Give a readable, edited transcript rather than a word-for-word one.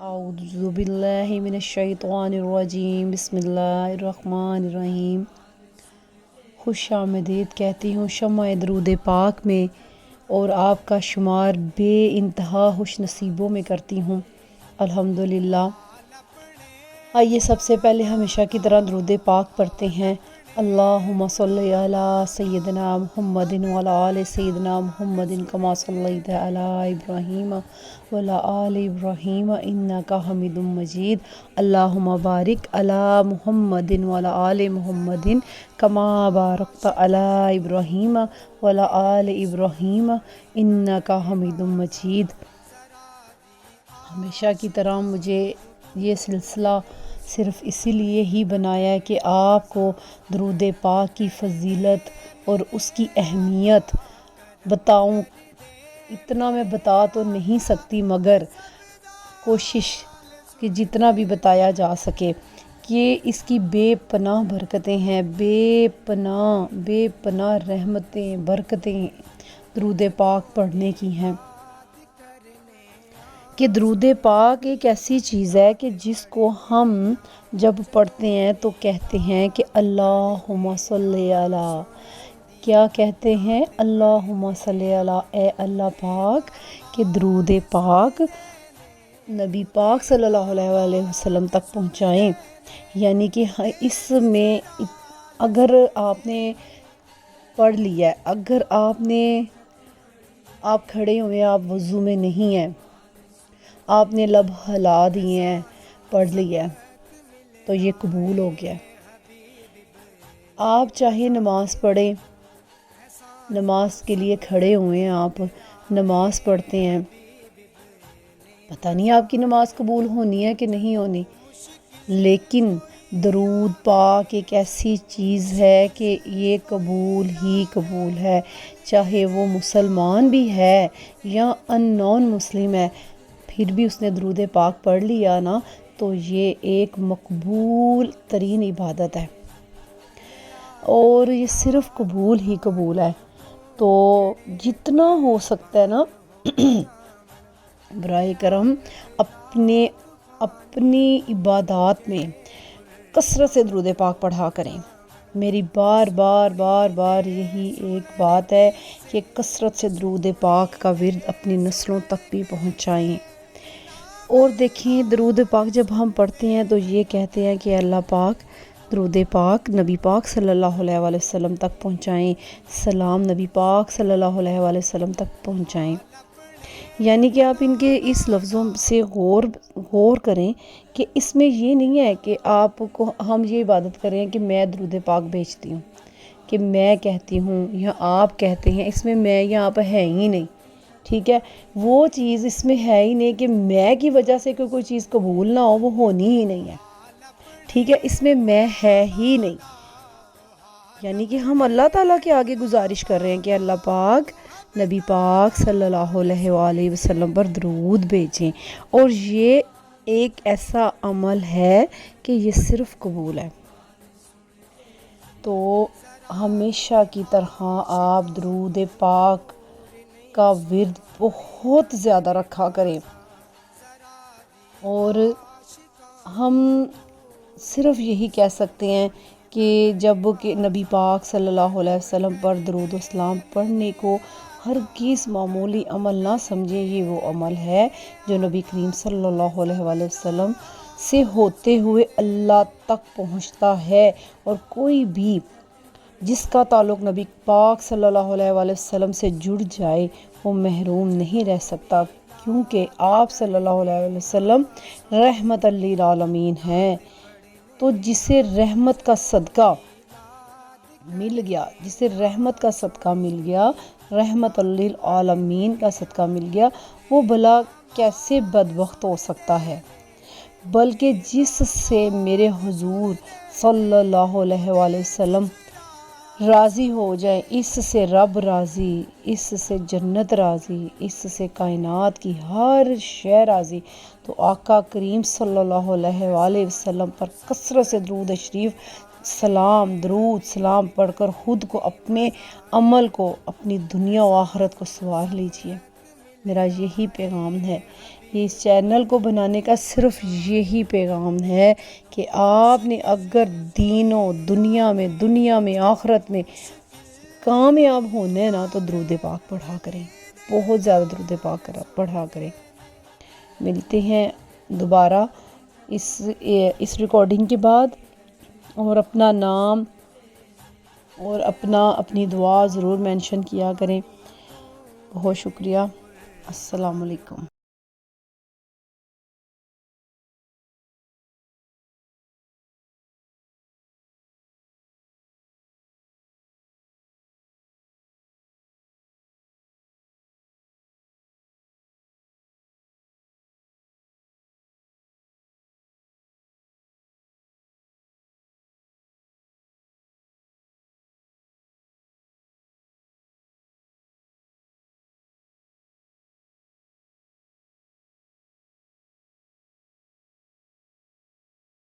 اعوذ باللہ من الشیطان الرجیم بسم اللہ الرحمن الرحیم۔ خوش آمدید کہتی ہوں شمع درود پاک میں، اور آپ کا شمار بے انتہا خوش نصیبوں میں کرتی ہوں الحمدللہ۔ آئیے سب سے پہلے ہمیشہ کی طرح درود پاک پڑھتے ہیں۔ اللہم صلی علی سیدنا محمد وعلی آل سیدنا محمد کما صلیت علی ابراہیم وعلی آل ابراہیم انک حمید مجید۔ اللہم بارک علی محمد وعلی آل محمد کما بارکت علی ابراہیم وعلی آل ابراہیم انک حمید مجید۔ ہمیشہ کی طرح مجھے یہ سلسلہ صرف اسی لیے ہی بنایا ہے کہ آپ کو درود پاک کی فضیلت اور اس کی اہمیت بتاؤں۔ اتنا میں بتا تو نہیں سکتی، مگر کوشش کہ جتنا بھی بتایا جا سکے کہ اس کی بے پناہ برکتیں ہیں، بے پناہ رحمتیں برکتیں درود پاک پڑھنے کی ہیں۔ کہ درود پاک ایک ایسی چیز ہے کہ جس کو ہم جب پڑھتے ہیں تو کہتے ہیں کہ اللہم صلی علی، کیا کہتے ہیں؟ اللہم صلی علی، اے اللہ پاک کہ درود پاک نبی پاک صلی اللہ علیہ وآلہ وسلم تک پہنچائیں۔ یعنی کہ اس میں اگر آپ نے پڑھ لیا ہے، اگر آپ کھڑے ہوئے، آپ وضو میں نہیں ہیں، آپ نے لب ہلا دیے ہیں، پڑھ لیا تو یہ قبول ہو گیا۔ آپ چاہے نماز پڑھیں، نماز کے لیے کھڑے ہوئے ہیں، آپ نماز پڑھتے ہیں، پتہ نہیں آپ کی نماز قبول ہونی ہے کہ نہیں ہونی، لیکن درود پاک ایک ایسی چیز ہے کہ یہ قبول ہی قبول ہے، چاہے وہ مسلمان بھی ہے یا ان نون مسلم ہے، پھر بھی اس نے درود پاک پڑھ لیا نا تو یہ ایک مقبول ترین عبادت ہے، اور یہ صرف قبول ہی قبول ہے۔ تو جتنا ہو سکتا ہے نا برائے کرم اپنی عبادات میں کثرت سے درود پاک پڑھا کریں۔ میری بار بار یہی ایک بات ہے کہ کثرت سے درود پاک کا ورد اپنی نسلوں تک بھی پہنچائیں۔ اور دیکھیں درود پاک جب ہم پڑھتے ہیں تو یہ کہتے ہیں کہ اللہ پاک درود پاک نبی پاک صلی اللہ علیہ وآلہ وسلم تک پہنچائیں، سلام نبی پاک صلی اللہ علیہ وآلہ وسلم تک پہنچائیں۔ یعنی کہ آپ ان کے اس لفظوں سے غور کریں کہ اس میں یہ نہیں ہے کہ آپ کو ہم یہ عبادت کریں کہ میں درود پاک بھیجتی ہوں، کہ میں کہتی ہوں یا آپ کہتے ہیں، اس میں میں یا آپ ہے ہی نہیں، ٹھیک ہے؟ وہ چیز اس میں ہے ہی نہیں کہ میں کی وجہ سے کوئی چیز قبول نہ ہو، وہ ہونی ہی نہیں ہے، ٹھیک ہے؟ اس میں میں ہے ہی نہیں۔ یعنی کہ ہم اللہ تعالیٰ کے آگے گزارش کر رہے ہیں کہ اللہ پاک نبی پاک صلی اللہ علیہ وآلہ وسلم پر درود بھیجیں، اور یہ ایک ایسا عمل ہے کہ یہ صرف قبول ہے۔ تو ہمیشہ کی طرح آپ درود پاک کا ورد بہت زیادہ رکھا کریں، اور ہم صرف یہی کہہ سکتے ہیں کہ جب کہ نبی پاک صلی اللہ علیہ وسلم پر درود و سلام پڑھنے کو ہرگز معمولی عمل نہ سمجھیں، یہ وہ عمل ہے جو نبی کریم صلی اللہ علیہ وآلہ وسلم سے ہوتے ہوئے اللہ تک پہنچتا ہے، اور کوئی بھی جس کا تعلق نبی پاک صلی اللہ علیہ وآلہ وسلم سے جڑ جائے وہ محروم نہیں رہ سکتا، کیونکہ آپ صلی اللہ علیہ وآلہ وسلم رحمت للعالمین ہیں۔ تو جسے رحمت کا صدقہ مل گیا، رحمت للعالمین کا صدقہ مل گیا، وہ بھلا کیسے بدبخت ہو سکتا ہے؟ بلکہ جس سے میرے حضور صلی اللہ علیہ وآلہ وسلم راضی ہو جائے، اس سے رب راضی، اس سے جنت راضی، اس سے کائنات کی ہر شے راضی، تو آقا کریم صلی اللہ علیہ وآلہ وسلم پر کثرت سے درود شریف درود سلام پڑھ کر خود کو، اپنے عمل کو، اپنی دنیا و آخرت کو سنوار لیجئے۔ میرا یہی پیغام ہے، یہ اس چینل کو بنانے کا صرف یہی پیغام ہے کہ آپ نے اگر دین و دنیا میں آخرت میں کامیاب ہونے نا تو درود پاک پڑھا کریں، بہت زیادہ درود پاک پڑھا کریں۔ ملتے ہیں دوبارہ اس ریکارڈنگ کے بعد، اور اپنا نام اور اپنی دعا ضرور مینشن کیا کریں۔ بہت شکریہ، السلام علیکم۔